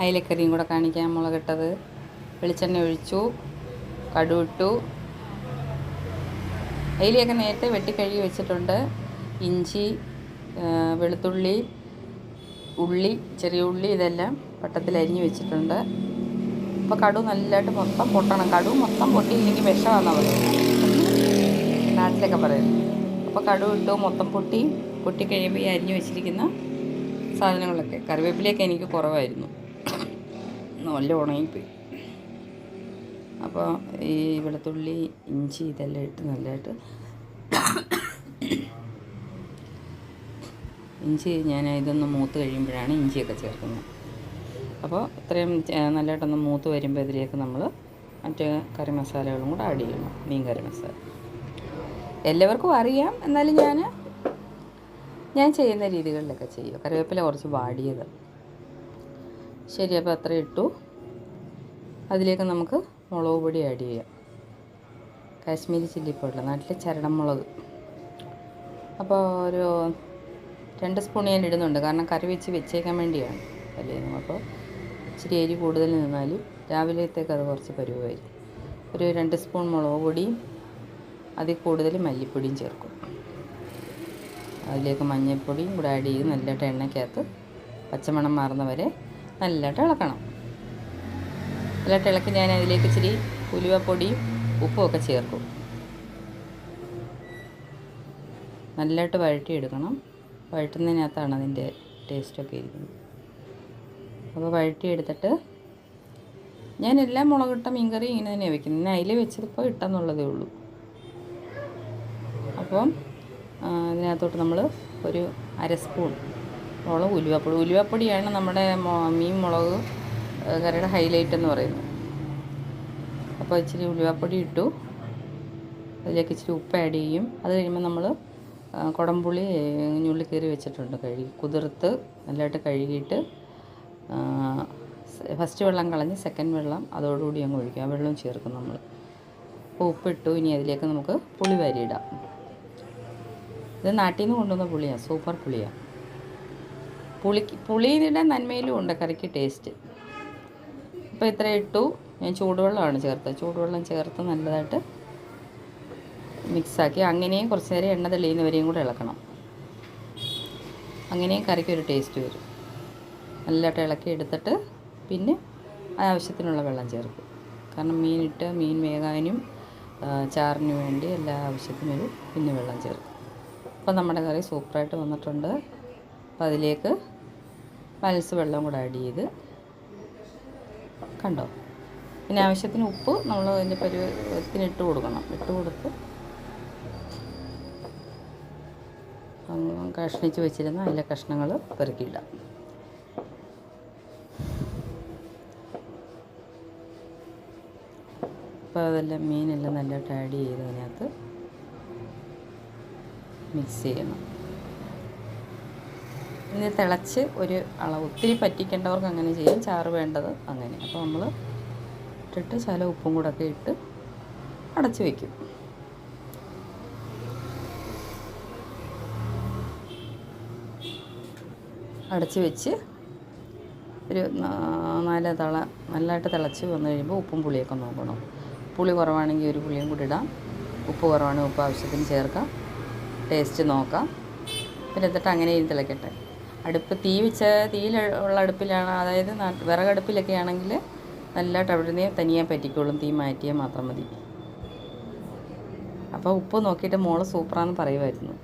അയിലക്കറിയും കൂടെ കാണിക്കാം. മുളകിട്ടത്, വെളിച്ചെണ്ണ ഒഴിച്ചു, കടുവിട്ടു. അയിലയൊക്കെ നേരത്തെ വെട്ടിക്കഴുകി വെച്ചിട്ടുണ്ട്. ഇഞ്ചി, വെളുത്തുള്ളി, ഉള്ളി, ചെറിയ ഉള്ളി ഇതെല്ലാം വട്ടത്തിൽ അരിഞ്ഞ് വെച്ചിട്ടുണ്ട്. അപ്പോൾ കടു നല്ലതായിട്ട് മൊത്തം പൊട്ടണം. കടു മൊത്തം പൊട്ടിയില്ലെങ്കിൽ വിഷമാണെന്നാണ് പറയുന്നത്, നാട്ടിലൊക്കെ പറയുന്നത്. അപ്പോൾ കടു ഇട്ടു, മൊത്തം പൊട്ടിക്കഴിയുമ്പോൾ ഈ അരിഞ്ഞ് വെച്ചിരിക്കുന്ന സാധനങ്ങളൊക്കെ. കറിവേപ്പിലയൊക്കെ എനിക്ക് കുറവായിരുന്നു, നല്ല ഉണങ്ങിപ്പോയി. അപ്പോൾ ഈ വെളുത്തുള്ളി, ഇഞ്ചി ഇതെല്ലാം ഇട്ട് നല്ലതായിട്ട് ഇഞ്ചി ഞാൻ ഇതൊന്ന് മൂത്ത് കഴിയുമ്പോഴാണ് ഇഞ്ചിയൊക്കെ ചേർക്കുന്നത്. അപ്പോൾ ഇത്രയും നല്ലതായിട്ടൊന്ന് മൂത്ത് വരുമ്പോൾ ഇതിലേക്ക് നമ്മൾ മറ്റേ കറി മസാലകളും കൂടെ ആഡ് ചെയ്യണം. മീൻ കറി മസാല എല്ലാവർക്കും അറിയാം, എന്നാലും ഞാൻ ചെയ്യുന്ന രീതികളിലൊക്കെ ചെയ്യും. കറിവേപ്പില കുറച്ച് വാടിയത്. ശരി, അപ്പോൾ അത്ര ഇട്ടു. അതിലേക്ക് നമുക്ക് മുളക് പൊടി ആഡ് ചെയ്യാം. കാശ്മീരി ചില്ലി പൗഡർ, നാട്ടിലെ ചരടൻ മുളക്. അപ്പോൾ ഒരു 2 സ്പൂൺ ഞാൻ ഇടുന്നുണ്ട്, കാരണം കറി വെച്ചേക്കാൻ വേണ്ടിയാണ് അല്ലേ. അപ്പോൾ ഇച്ചിരി എരി കൂടുതൽ നിന്നാലും രാവിലത്തേക്ക് അത് കുറച്ച് പരുവായിരിക്കും. ഒരു 2 സ്പൂൺ മുളക് പൊടിയും അതിൽ കൂടുതൽ മല്ലിപ്പൊടിയും ചേർക്കും. അതിലേക്ക് മഞ്ഞൾപ്പൊടിയും കൂടെ ആഡ് ചെയ്ത് നല്ലതായിട്ട് എണ്ണയ്ക്കകത്ത് പച്ചമണം മാറുന്നവരെ നല്ലതായിട്ട് ഇളക്കണം. നല്ലതായിട്ട് ഇളക്കി ഞാൻ അതിലേക്ക് ഇച്ചിരി ഉലുവപ്പൊടിയും ഉപ്പുമൊക്കെ ചേർക്കും. നല്ലതായിട്ട് വഴറ്റിയെടുക്കണം. വഴറ്റുന്നതിനകത്താണ് അതിൻ്റെ ടേസ്റ്റൊക്കെ ഇരിക്കുന്നത്. അപ്പോൾ വഴറ്റിയെടുത്തിട്ട് ഞാൻ എല്ലാം മുളകിട്ട മീൻകറി ഇങ്ങനെ തന്നെയാണ് വെക്കുന്നത്. ഇന്ന് അതിൽ വെച്ചതിപ്പോൾ ഇട്ടെന്നുള്ളതേ ഉള്ളൂ. അപ്പം അതിനകത്തോട്ട് നമ്മൾ ഒരു 1/2 സ്പൂൺ ഉലുവപ്പൊടിയാണ് നമ്മുടെ മീൻ മുളക് കറിയുടെ ഹൈലൈറ്റ് എന്ന് പറയുന്നത്. അപ്പോൾ ഇച്ചിരി ഉലുവപ്പൊടി ഇട്ടു. അതിലേക്ക് ഇച്ചിരി ഉപ്പ് ആഡ് ചെയ്യും. അത് കഴിയുമ്പോൾ നമ്മൾ കുടംപുളി ഞുള്ളിക്കീറി വെച്ചിട്ടുണ്ട്, കുതിർത്ത് നല്ലതായിട്ട് കഴുകിയിട്ട് ഫസ്റ്റ് വെള്ളം കളഞ്ഞ് സെക്കൻഡ് വെള്ളം അതോടുകൂടി അങ്ങ് ഒഴിക്കുക. ആ വെള്ളം ചേർക്കും നമ്മൾ. അപ്പോൾ ഉപ്പിട്ടു. ഇനി അതിലേക്ക് നമുക്ക് പുളി വാരിയിടാം. ഇത് നാട്ടിൽ നിന്ന് കൊണ്ടുവന്ന പുളിയാണ്, സൂപ്പർ പുളിയാണ്. പുളിയുടെ നന്മയിലും ഉണ്ട് കറിക്ക് ടേസ്റ്റ്. അപ്പോൾ ഇത്ര ഇട്ടു. ഞാൻ ചൂടുവെള്ളമാണ് ചേർത്തത്. ചൂടുവെള്ളം ചേർത്ത് നല്ലതായിട്ട് മിക്സാക്കി അങ്ങനെയും കുറച്ച് നേരം എണ്ണ തെളിയുന്നവരെയും കൂടെ ഇളക്കണം. അങ്ങനെയും കറിക്കൊരു ടേസ്റ്റ് വരും. നല്ലതായിട്ട് ഇളക്കി എടുത്തിട്ട് പിന്നെ ആവശ്യത്തിനുള്ള വെള്ളം ചേർക്കും. കാരണം മീൻ വേകാനും ചാറിന് വേണ്ടി എല്ലാ ആവശ്യത്തിനും പിന്നെ വെള്ളം ചേർക്കും. അപ്പോൾ നമ്മുടെ കറി സൂപ്പറായിട്ട് വന്നിട്ടുണ്ട്. അപ്പോൾ അതിലേക്ക് പൽസ് വെള്ളം കൂടെ ആഡ് ചെയ്ത് കണ്ടോ. പിന്നെ ആവശ്യത്തിന് ഉപ്പ് നമ്മൾ അതിൻ്റെ പരുവത്തിന് ഇട്ട് കൊടുക്കണം. ഇട്ട് കൊടുത്ത് കഷ്ണിച്ച് വെച്ചിരുന്ന അതിലെ കഷ്ണങ്ങൾ പെറുക്കിയിടാം. അപ്പോൾ അതെല്ലാം മീനെല്ലാം നല്ലതായിട്ട് ആഡ് ചെയ്ത് അതിനകത്ത് മിക്സ് ചെയ്യണം. ഇനി തിളച്ച് ഒരു അളവ്, ഒത്തിരി പറ്റിക്കേണ്ടവർക്ക് അങ്ങനെ ചെയ്യാം, ചാറ് വേണ്ടത് അങ്ങനെ. അപ്പോൾ നമ്മൾ ഇട്ടിട്ട് ശകല ഉപ്പും കൂടെ ഒക്കെ ഇട്ട് അടച്ച് വയ്ക്കും. അടച്ച് വെച്ച് ഒരു 4 തള നല്ലതായിട്ട് തിളച്ച് വന്നു കഴിയുമ്പോൾ ഉപ്പും പുളിയൊക്കെ നോക്കണം. പുളി കുറവാണെങ്കിൽ ഒരു പുളിയും കൂടി ഇടാം. ഉപ്പ് കുറവാണെങ്കിൽ ഉപ്പ് ആവശ്യത്തിന് ചേർക്കാം. ടേസ്റ്റ് നോക്കാം. പിന്നെ എന്നിട്ട് അങ്ങനെ തിളക്കട്ടെ. തീയിലുള്ള അടുപ്പിലാണ്, അതായത് വിറകടുപ്പിലൊക്കെ ആണെങ്കിൽ നല്ലതായിട്ട് അവിടുന്ന് തനിയെ പറ്റിക്കോളും. തീ മാറ്റിയാൽ മാത്രം മതി. അപ്പോൾ ഉപ്പ് നോക്കിയിട്ട് മോള് സൂപ്പറാന്ന് പറയുമായിരുന്നു.